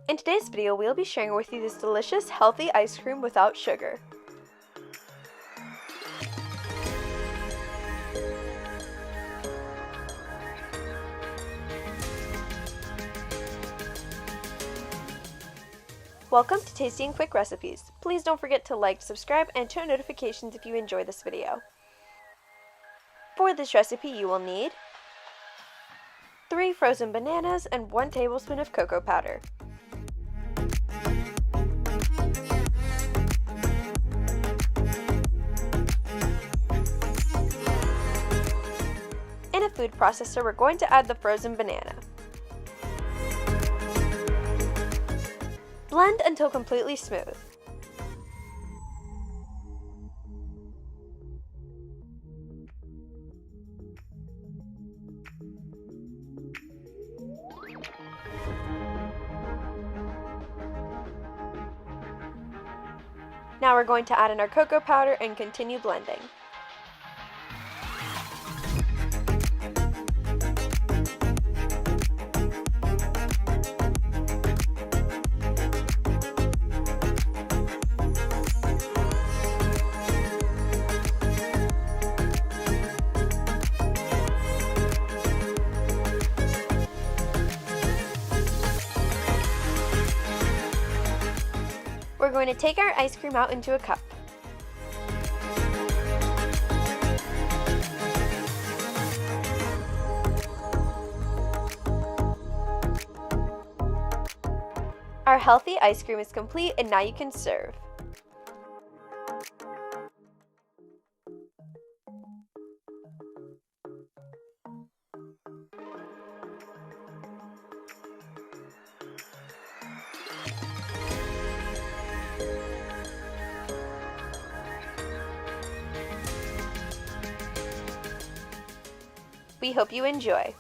In today's video, we'll be sharing with you this delicious, healthy ice cream without sugar. Welcome to Tasty and Quick Recipes. Please don't forget to like, subscribe, and turn on notifications if you enjoy this video. For this recipe, you will need 3 frozen bananas and 1 tablespoon of cocoa powder. In a food processor, we're going to add the frozen banana. Blend until completely smooth. Now we're going to add in our cocoa powder and continue blending. We're going to take our ice cream out into a cup. Our healthy ice cream is complete, and now you can serve. We hope you enjoy.